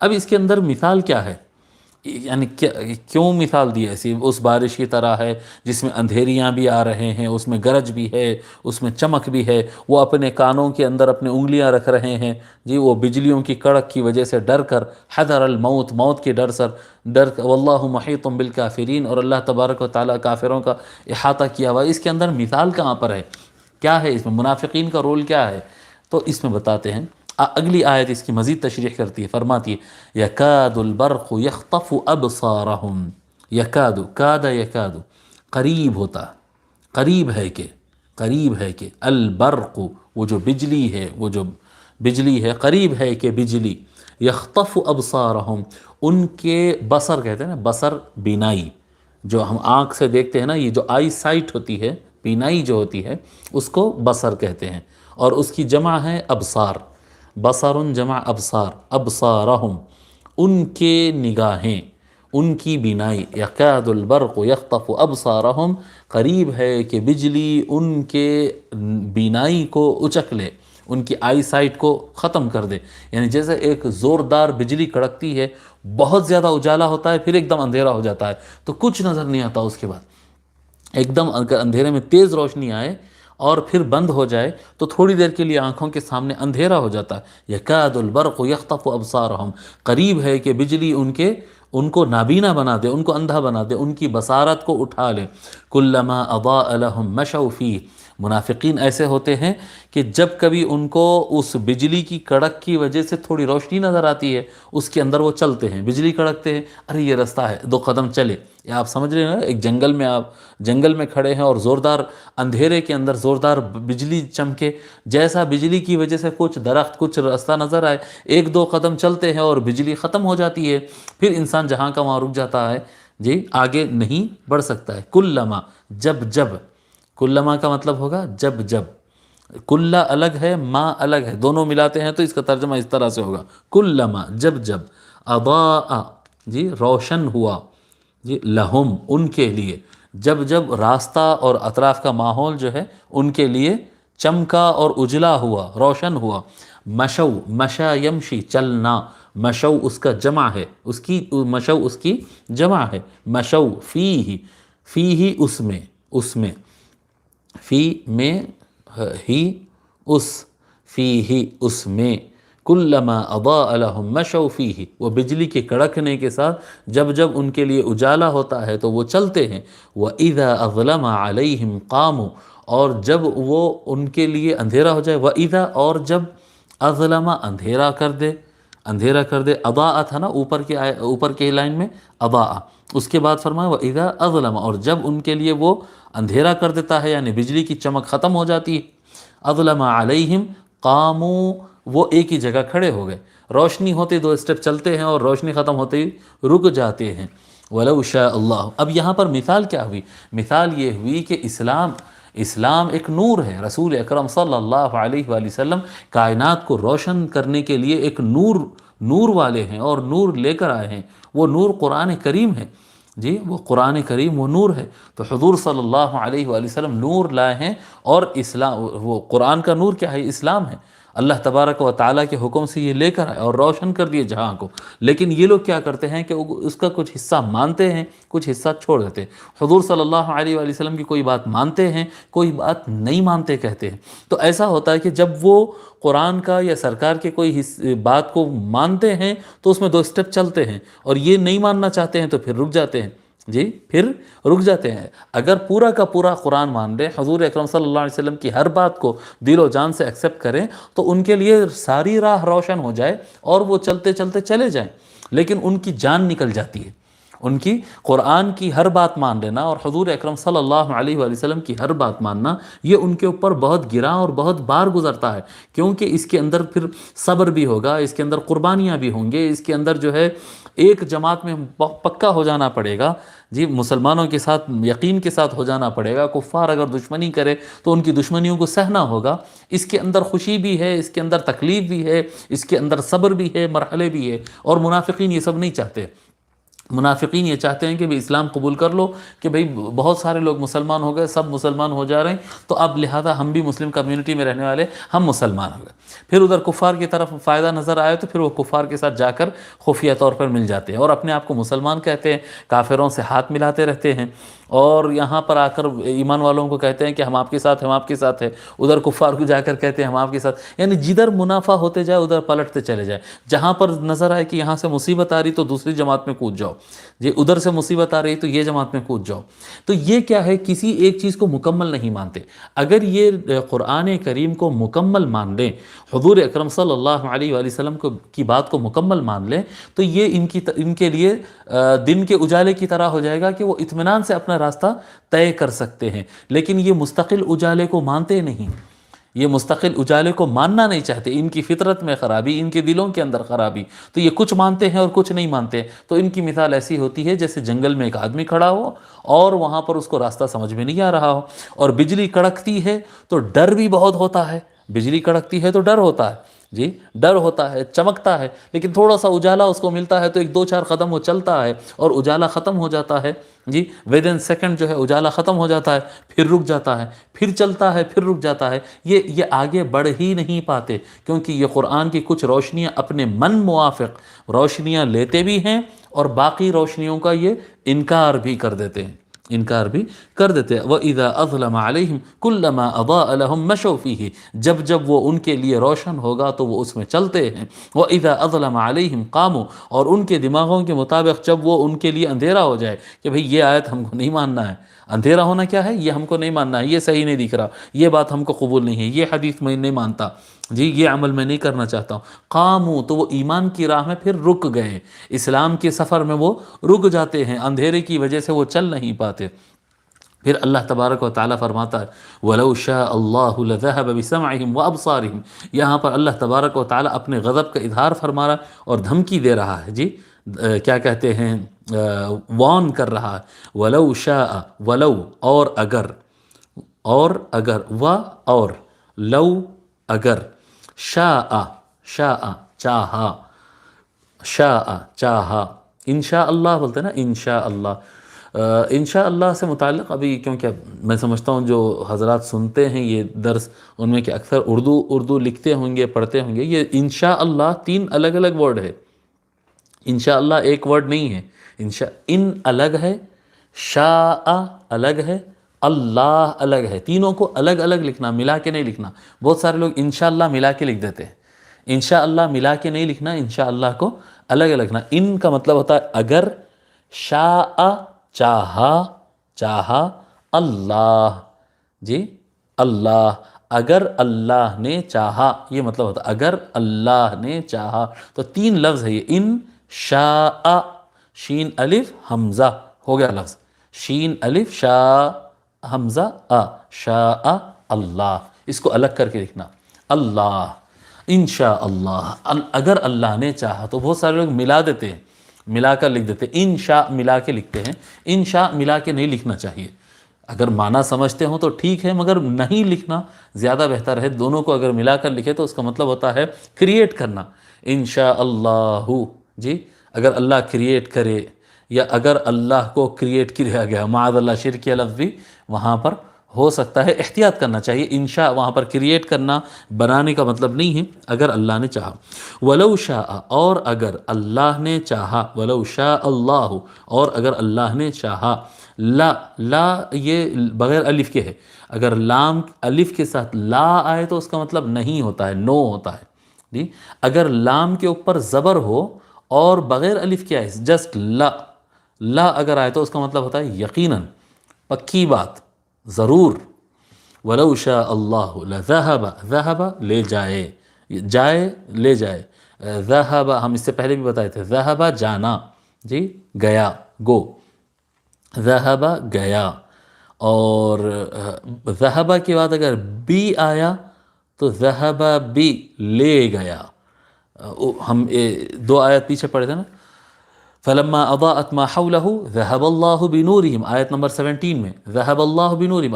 اب اس کے اندر مثال کیا ہے، یعنی کیوں مثال دی ایسی؟ اس بارش کی طرح ہے جس میں اندھیریاں بھی آ رہے ہیں، اس میں گرج بھی ہے، اس میں چمک بھی ہے، وہ اپنے کانوں کے اندر اپنے انگلیاں رکھ رہے ہیں جی، وہ بجلیوں کی کڑک کی وجہ سے ڈر کر، حذر الموت، موت کے ڈر واللہ محیط بالکافرین، اور اللہ تبارک و تعالیٰ کافروں کا احاطہ کیا ہوا ہے۔ اس کے اندر مثال کہاں پر ہے؟ کیا ہے اس میں؟ منافقین کا رول کیا ہے؟ تو اس میں بتاتے ہیں، اگلی آیت اس کی مزید تشریح کرتی ہے، فرماتی ہے یکاد البرق یخطف ابصارہم، یکاد، کاد یکاد، قریب ہوتا، قریب ہے کہ البرق، وہ جو بجلی ہے، وہ جو بجلی ہے، قریب ہے کہ بجلی، یخطف ابصارہم، ان کے بصر کہتے ہیں نا، بصر بینائی، جو ہم آنکھ سے دیکھتے ہیں نا، یہ جو آئی سائٹ ہوتی ہے، بینائی جو ہوتی ہے، اس کو بصر کہتے ہیں، اور اس کی جمع ہے ابصار، بصر جمع ابصار، ابصارہم، ان کے نگاہیں، ان کی بینائی، یکاد البرق یخطف ابصارہم، قریب ہے کہ بجلی ان کے بینائی کو اچک لے، ان کی آئی سائٹ کو ختم کر دے، یعنی جیسے ایک زوردار بجلی کڑکتی ہے، بہت زیادہ اجالا ہوتا ہے، پھر ایک دم اندھیرا ہو جاتا ہے تو کچھ نظر نہیں آتا، اس کے بعد ایک دم اگر اندھیرے میں تیز روشنی آئے اور پھر بند ہو جائے تو تھوڑی دیر کے لیے آنکھوں کے سامنے اندھیرا ہو جاتا ہے۔ یکاد البرق یخطف ابصارہم، قریب ہے کہ بجلی ان کو نابینا بنا دے، ان کو اندھا بنا دے، ان کی بصارت کو اٹھا لے۔ کلما اضاء لهم مشوا فیہ، منافقین ایسے ہوتے ہیں کہ جب کبھی ان کو اس بجلی کی کڑک کی وجہ سے تھوڑی روشنی نظر آتی ہے، اس کے اندر وہ چلتے ہیں، بجلی کڑکتے ہیں، ارے یہ رستہ ہے، دو قدم چلے، یا آپ سمجھ رہے ہیں نا، ایک جنگل میں، آپ جنگل میں کھڑے ہیں اور زوردار اندھیرے کے اندر زوردار بجلی چمکے، جیسا بجلی کی وجہ سے کچھ درخت، کچھ راستہ نظر آئے، ایک دو قدم چلتے ہیں اور بجلی ختم ہو جاتی ہے، پھر انسان جہاں کا وہاں رک جاتا ہے جی، آگے نہیں بڑھ سکتا ہے۔ کلما، جب، کلما کا مطلب ہوگا جب، کلّا الگ ہے، ما الگ ہے، دونوں ملاتے ہیں تو اس کا ترجمہ اس طرح سے ہوگا، کلما، جب، اضاء، جی روشن ہوا، جی لہم، ان کے لیے، جب راستہ اور اطراف کا ماحول جو ہے ان کے لیے چمکا اور اجلا ہوا، روشن ہوا، مشو، مشا یمشی، چلنا، مشو اس کا جمع ہے، مشو اس کی جمع ہے، مشو فیہ اس میں، فی میں ہی اس، فیہ اس میں، کلما اضاء لهم مشوا فیہ، وہ بجلی کے کڑکنے کے ساتھ جب ان کے لیے اجالا ہوتا ہے تو وہ چلتے ہیں، وَإِذَا أَظْلَمَ عَلَيْهِمْ قَامُوا، اور جب وہ ان کے لیے اندھیرا ہو جائے، وَإِذَا، اور جب، اظلم اندھیرا کر دے، اضاء تھا نا اوپر کے لائن میں، اضاء، اس کے بعد فرمایا وَإِذَا أَظْلَمَ، اور جب ان کے لیے وہ اندھیرا کر دیتا ہے، یعنی بجلی کی چمک ختم ہو جاتی ہے، اظلم علیہم قاموا، وہ ایک ہی جگہ کھڑے ہو گئے، روشنی ہوتے دو اسٹیپ چلتے ہیں اور روشنی ختم ہوتے ہی رک جاتے ہیں۔ وَلَوْ شَاءَ اللَّهُ، اب یہاں پر مثال کیا ہوئی؟ مثال یہ ہوئی کہ اسلام ایک نور ہے، رسول اکرم صلی اللہ علیہ وآلہ وسلم کائنات کو روشن کرنے کے لیے ایک نور والے ہیں اور نور لے کر آئے ہیں، وہ نور قرآن کریم ہے جی، وہ قرآن کریم وہ نور ہے، تو حضور صلی اللہ علیہ وآلہ وسلم نور لائے ہیں، اور اسلام، وہ قرآن کا نور کیا ہے؟ اسلام ہے، اللہ تبارک و تعالیٰ کے حکم سے یہ لے کر آئے اور روشن کر دیے جہاں کو، لیکن یہ لوگ کیا کرتے ہیں کہ اس کا کچھ حصہ مانتے ہیں، کچھ حصہ چھوڑ دیتے ہیں، حضور صلی اللہ علیہ وآلہ وسلم کی کوئی بات مانتے ہیں، کوئی بات نہیں مانتے کہتے ہیں، تو ایسا ہوتا ہے کہ جب وہ قرآن کا یا سرکار کے کوئی بات کو مانتے ہیں تو اس میں دو سٹیپ چلتے ہیں، اور یہ نہیں ماننا چاہتے ہیں تو پھر رک جاتے ہیں جی، پھر رک جاتے ہیں۔ اگر پورا کا پورا قرآن مان لیں، حضور اکرم صلی اللہ علیہ وسلم کی ہر بات کو دل و جان سے ایکسیپٹ کریں تو ان کے لیے ساری راہ روشن ہو جائے اور وہ چلتے چلتے چلے جائیں، لیکن ان کی جان نکل جاتی ہے، ان کی قرآن کی ہر بات مان لینا اور حضور اکرم صلی اللہ علیہ وآلہ وسلم کی ہر بات ماننا، یہ ان کے اوپر بہت گراں اور بہت بار گزرتا ہے، کیونکہ اس کے اندر پھر صبر بھی ہوگا، اس کے اندر قربانیاں بھی ہوں گے، اس کے اندر جو ہے ایک جماعت میں پکا ہو جانا پڑے گا جی، مسلمانوں کے ساتھ یقین کے ساتھ ہو جانا پڑے گا، کفار اگر دشمنی کرے تو ان کی دشمنیوں کو سہنا ہوگا، اس کے اندر خوشی بھی ہے، اس کے اندر تکلیف بھی ہے، اس کے اندر صبر بھی ہے، مرحلے بھی ہے، اور منافقین یہ سب نہیں چاہتے، منافقین یہ چاہتے ہیں کہ بھئی اسلام قبول کر لو، کہ بھئی بہت سارے لوگ مسلمان ہو گئے، سب مسلمان ہو جا رہے ہیں، تو اب لہذا ہم بھی مسلم کمیونٹی میں رہنے والے ہم مسلمان ہو گئے۔ پھر ادھر کفار کی طرف فائدہ نظر آئے تو پھر وہ کفار کے ساتھ جا کر خفیہ طور پر مل جاتے ہیں اور اپنے آپ کو مسلمان کہتے ہیں، کافروں سے ہاتھ ملاتے رہتے ہیں، اور یہاں پر آ کر ایمان والوں کو کہتے ہیں کہ ہم آپ کے ساتھ ہیں، ہم آپ کے ساتھ ہیں، ادھر کفار کو جا کر کہتے ہیں ہم آپ کے ساتھ، یعنی جدھر منافع ہوتے جائے ادھر پلٹتے چلے جائے، جہاں پر نظر آئے کہ یہاں سے مصیبت آ رہی تو دوسری جماعت میں کود جاؤ، جی ادھر سے مصیبت آ رہی تو یہ جماعت میں کود جاؤ۔ تو یہ کیا ہے، کسی ایک چیز کو مکمل نہیں مانتے۔ اگر یہ قرآن کریم کو مکمل مان لیں، حضور اکرم صلی اللہ علیہ وآلہ وسلم کی بات کو مکمل مان لیں، تو یہ ان کے لیے دن کے اجالے کی طرح ہو جائے گا کہ وہ اطمینان سے اپنا راستہ طے کر سکتے ہیں۔ لیکن یہ مستقل اجالے کو مانتے نہیں، یہ مستقل اجالے کو ماننا نہیں چاہتے، ان کی فطرت میں خرابی، ان کے دلوں کے اندر خرابی، تو یہ کچھ مانتے ہیں اور کچھ نہیں مانتے۔ تو ان کی مثال ایسی ہوتی ہے جیسے جنگل میں ایک آدمی کھڑا ہو اور وہاں پر اس کو راستہ سمجھ میں نہیں آ رہا ہو، اور بجلی کڑکتی ہے تو ڈر بھی بہت ہوتا ہے، بجلی کڑکتی ہے تو ڈر ہوتا ہے، جی ڈر ہوتا ہے، چمکتا ہے، لیکن تھوڑا سا اجالا اس کو ملتا ہے تو ایک دو چار قدم وہ چلتا ہے اور اجالا ختم ہو جاتا ہے، جی ود ان سیکنڈ جو ہے اجالا ختم ہو جاتا ہے، پھر رک جاتا ہے، پھر چلتا ہے، پھر رک جاتا ہے، یہ آگے بڑھ ہی نہیں پاتے، کیونکہ یہ قرآن کی کچھ روشنیاں اپنے من موافق روشنیاں لیتے بھی ہیں اور باقی روشنیوں کا یہ انکار بھی کر دیتے ہیں، انکار بھی کر دیتے ہیں۔ وَإِذَا أَظْلَمَ عَلَيْهِمْ كُلَّمَا أَضَاءَ لَهُمْ مَشَوْا فِيهِ، جب وہ ان کے لیے روشن ہوگا تو وہ اس میں چلتے ہیں۔ وَإِذَا أَظْلَمَ عَلَيْهِمْ قَامُوا، اور ان کے دماغوں کے مطابق جب وہ ان کے لیے اندھیرا ہو جائے کہ بھئی یہ آیت ہم کو نہیں ماننا ہے، اندھیرا ہونا کیا ہے، یہ ہم کو نہیں ماننا ہے، یہ صحیح نہیں دکھ رہا، یہ بات ہم کو قبول نہیں ہے، یہ حدیث میں نہیں مانتا، جی یہ عمل میں نہیں کرنا چاہتا ہوں، قاموا، تو وہ ایمان کی راہ میں پھر رک گئے، اسلام کے سفر میں وہ رک جاتے ہیں، اندھیرے کی وجہ سے وہ چل نہیں پاتے۔ پھر اللہ تبارک و تعالیٰ فرماتا ہے وَلَوْ شَاءَ اللَّهُ لَذَهَبَ بِسَمْعِهِمْ وَأَبْصَارِهِمْ، یہاں پر اللہ تبارک و تعالیٰ اپنے غضب کا اظہار فرما رہا ہے اور دھمکی دے رہا ہے، جی کیا کہتے ہیں، وارن کر رہا ہے، وَلَوْ شَاءَ، ولو اور اگر اور لو اگر، شاء شاء چاہا، شاء چاہا، انشاء اللہ بولتے ہیں نا، انشاء اللہ، انشاء اللہ سے متعلق ابھی کیونکہ میں سمجھتا ہوں جو حضرات سنتے ہیں یہ درس ان میں کہ اکثر اردو لکھتے ہوں گے، پڑھتے ہوں گے، یہ انشاء اللہ 3 الگ الگ ورڈ ہے، انشاء اللہ ایک ورڈ نہیں ہے، ان الگ ہے، شاء الگ ہے، اللہ الگ ہے، تینوں کو الگ الگ لکھنا، ملا کے نہیں لکھنا۔ بہت سارے لوگ انشاءاللہ ملا کے لکھ دیتے ہیں، انشاءاللہ ملا کے نہیں لکھنا، انشاءاللہ کو الگ الگ لکھنا۔ ان کا مطلب ہوتا ہے اگر، شاء چاہا، اللہ، جی اللہ، اگر اللہ نے چاہا، یہ مطلب ہوتا ہے اگر اللہ نے چاہا، تو 3 لفظ ہے یہ، ان شاء، شین الف حمزہ ہو گیا لفظ، شین الف شاء حمزہ شاء اللہ، اس کو الگ کر کے لکھنا، اللہ، انشاء اللہ، اگر اللہ نے چاہا۔ تو بہت سارے لوگ ملا دیتے ہیں، ملا کر لکھ دیتے ہیں، انشاء ملا کے لکھتے ہیں، انشاء ملا کے نہیں لکھنا چاہیے، اگر معنی سمجھتے ہوں تو ٹھیک ہے، مگر نہیں لکھنا زیادہ بہتر ہے۔ دونوں کو اگر ملا کر لکھے تو اس کا مطلب ہوتا ہے کریٹ کرنا، انشاء اللہ، جی اگر اللہ کریٹ کرے، یا اگر اللہ کو کریٹ کیا گیا، معاذ اللہ شرک یا لفظ بھی وہاں پر ہو سکتا ہے، احتیاط کرنا چاہیے۔ انشاء وہاں پر کریٹ کرنا، بنانے کا مطلب نہیں ہے، اگر اللہ نے چاہا۔ وَلَوْ شَاءَ، اور اگر اللہ نے چاہا، وَلَوْ شَاءَ اللَّهُ، اور اگر اللہ نے چاہا، لا یہ بغیر الف کے ہے، اگر لام الف کے ساتھ لا آئے تو اس کا مطلب نہیں ہوتا ہے، نو ہوتا ہے، جی اگر لام کے اوپر زبر ہو اور بغیر الف کے آئے، جسٹ لا اگر آئے تو اس کا مطلب ہوتا ہے یقیناً، پکی بات، ضرور۔ وَلَوْ شَاءَ اللَّهُ لَذَهَبَ، ذَهَبَ لے جائے، لے جائے، ذَهَبَ ہم اس سے پہلے بھی بتائے تھے، ذَهَبَ جانا، جی گیا، گو، ذَهَبَ گیا، اور ذَهَبَ کے بعد اگر بی آیا تو ذَهَبَ بی لے گیا۔ ہم 2 آیت پیچھے پڑھے تھے نا، فَلَمَّا أَضَاءَتْ مَا حَوْلَهُ ذَهَبَ اللَّهُ بِنُورِهِمْ، آیت نمبر 17 میں، ذَهَبَ اللَّهُ بِنُورِهِمْ،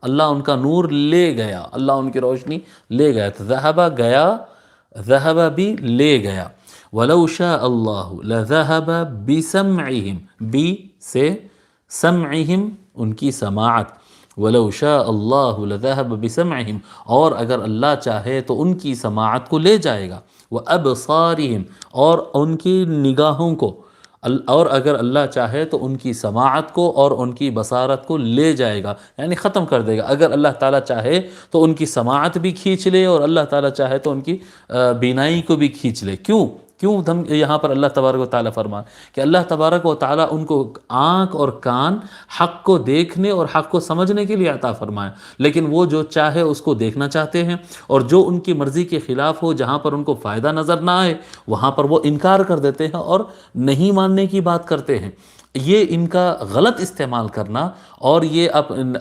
اللہ ان کا نور لے گیا، اللہ ان کی روشنی لے گیا، تو ذَهَبَ گیا، ذَهَبَ بھی لے گیا۔ وَلَوْ شَاءَ اللَّهُ لَذَهَبَ بِسَمْعِهِمْ بی سے سمعہم ان کی سماعت، وَلَوْ شَاءَ اللَّهُ لَذَهَبَ بِسَمْعِهِمْ اور اگر اللہ چاہے تو ان کی سماعت کو لے جائے گا، وَأَبْصَارِهِمْ اور ان کی نگاہوں کو، اور اگر اللہ چاہے تو ان کی سماعت کو اور ان کی بصارت کو لے جائے گا، یعنی ختم کر دے گا۔ اگر اللہ تعالیٰ چاہے تو ان کی سماعت بھی کھینچ لے، اور اللہ تعالیٰ چاہے تو ان کی بینائی کو بھی کھینچ لے۔ کیوں ہم یہاں پر اللہ تبارک و تعالیٰ فرمان کہ اللہ تبارک و تعالیٰ ان کو آنکھ اور کان حق کو دیکھنے اور حق کو سمجھنے کے لیے عطا فرمائے، لیکن وہ جو چاہے اس کو دیکھنا چاہتے ہیں، اور جو ان کی مرضی کے خلاف ہو، جہاں پر ان کو فائدہ نظر نہ آئے وہاں پر وہ انکار کر دیتے ہیں اور نہیں ماننے کی بات کرتے ہیں۔ یہ ان کا غلط استعمال کرنا، اور یہ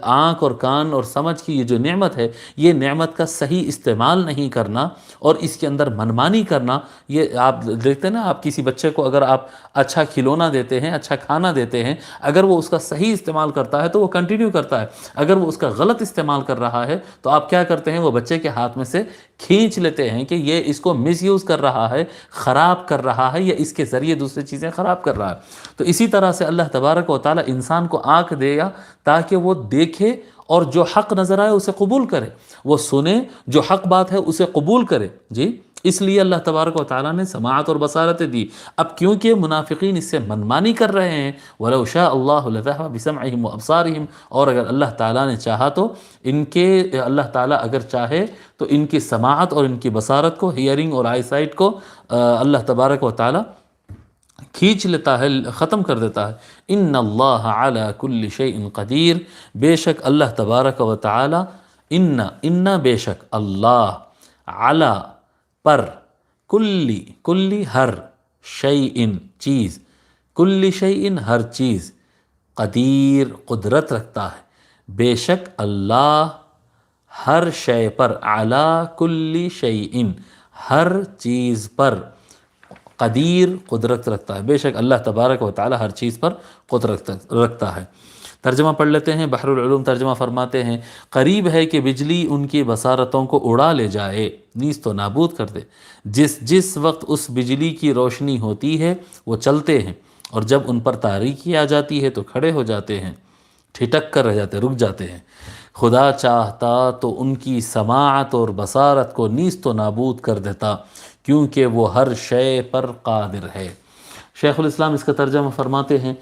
آنکھ اور کان اور سمجھ کی یہ جو نعمت ہے، یہ نعمت کا صحیح استعمال نہیں کرنا اور اس کے اندر منمانی کرنا۔ یہ آپ دیکھتے ہیں نا، آپ کسی بچے کو اگر آپ اچھا کھلونا دیتے ہیں، اچھا کھانا دیتے ہیں، اگر وہ اس کا صحیح استعمال کرتا ہے تو وہ کنٹینیو کرتا ہے، اگر وہ اس کا غلط استعمال کر رہا ہے تو آپ کیا کرتے ہیں، وہ بچے کے ہاتھ میں سے کھینچ لیتے ہیں کہ یہ اس کو مس یوز کر رہا ہے، خراب کر رہا ہے، یا اس کے ذریعے دوسری چیزیں خراب کر رہا ہے۔ تو اسی طرح سے اللہ تبارک و تعالیٰ انسان کو آنکھ دے گا تاکہ وہ دیکھے اور جو حق نظر آئے اسے قبول کرے، وہ سنے جو حق بات ہے اسے قبول کرے۔ جی اس لیے اللہ تبارک و تعالیٰ نے سماعت اور بصارتیں دی۔ اب کیونکہ منافقین اس سے منمانی کر رہے ہیں، وَلَوْ شَاءَ اللَّهُ لَذَهَبَ بِسَمْعِهِمْ وَأَبْصَارِهِمْ، اور اگر اللہ تعالیٰ نے چاہا تو اللہ تعالیٰ اگر چاہے تو ان کی سماعت اور ان کی بصارت کو، ہیئرنگ اور آئی سائٹ کو اللہ تبارک و تعالیٰ کھینچ لیتا ہے، ختم کر دیتا ہے۔ ان اللہ علی کل شیء قدیر، بے شک اللہ تبارک و تعالی، ان بے شک اللہ، علی پر، کلی ہر، شیء چیز، کل شیء ہر چیز، قدیر قدرت رکھتا ہے، بے شک اللہ ہر شے پر، علی کل شیء ہر چیز پر، قدیر قدرت رکھتا ہے، بے شک اللہ تبارک و تعالی ہر چیز پر قدرت رکھتا ہے۔ ترجمہ پڑھ لیتے ہیں۔ بحر العلوم ترجمہ فرماتے ہیں، قریب ہے کہ بجلی ان کی بصارتوں کو اڑا لے جائے، نیست و نابود کر دے۔ جس وقت اس بجلی کی روشنی ہوتی ہے وہ چلتے ہیں، اور جب ان پر تاریکی آ جاتی ہے تو کھڑے ہو جاتے ہیں، ٹھٹک کر رہ جاتے، رک جاتے ہیں۔ خدا چاہتا تو ان کی سماعت اور بصارت کو نیست و نابود کر دیتا، کیونکہ وہ ہر شے پر قادر ہے۔ شیخ الاسلام اس کا ترجمہ فرماتے ہیں،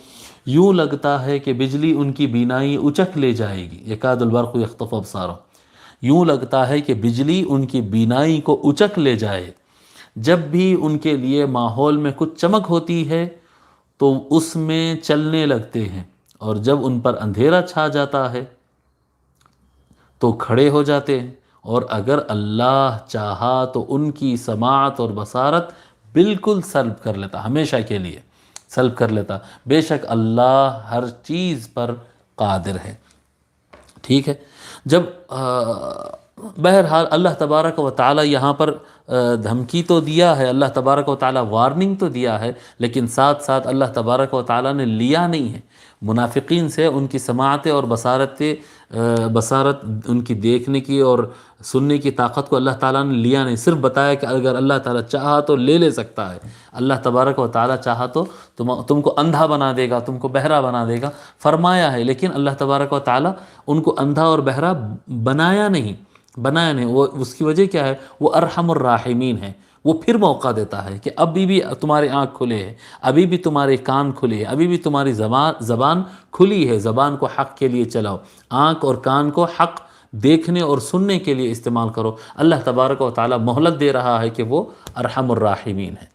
یوں لگتا ہے کہ بجلی ان کی بینائی اچک لے جائے گی، یکاد البرق یخطف ابصارہ، یوں لگتا ہے کہ بجلی ان کی بینائی کو اچک لے جائے۔ جب بھی ان کے لیے ماحول میں کچھ چمک ہوتی ہے تو اس میں چلنے لگتے ہیں، اور جب ان پر اندھیرا چھا جاتا ہے تو کھڑے ہو جاتے ہیں، اور اگر اللہ چاہا تو ان کی سماعت اور بصارت بالکل سلب کر لیتا، ہمیشہ کے لیے سلب کر لیتا، بے شک اللہ ہر چیز پر قادر ہے۔ ٹھیک ہے، جب بہرحال اللہ تبارک و تعالی یہاں پر دھمکی تو دیا ہے، اللہ تبارک و تعالی وارننگ تو دیا ہے، لیکن ساتھ ساتھ اللہ تبارک و تعالی نے لیا نہیں ہے منافقین سے ان کی سماعتیں اور بصارت ان کی دیکھنے کی اور سننے کی طاقت کو اللہ تعالیٰ نے لیا نہیں، صرف بتایا کہ اگر اللہ تعالیٰ چاہا تو لے سکتا ہے۔ اللہ تبارک و تعالیٰ چاہا تو تم کو اندھا بنا دے گا، تم کو بہرا بنا دے گا، فرمایا ہے، لیکن اللہ تبارک و تعالیٰ ان کو اندھا اور بہرا بنایا نہیں۔ وہ اس کی وجہ کیا ہے؟ وہ ارحم الراحمین ہے، وہ پھر موقع دیتا ہے کہ ابھی بھی تمہارے آنکھ کھلے ہیں، ابھی بھی تمہارے کان کھلے ہیں، ابھی بھی تمہاری زبان کھلی ہے، زبان کو حق کے لیے چلاؤ، آنکھ اور کان کو حق دیکھنے اور سننے کے لیے استعمال کرو۔ اللہ تبارک و تعالی مہلت دے رہا ہے کہ وہ ارحم الراحمین ہے۔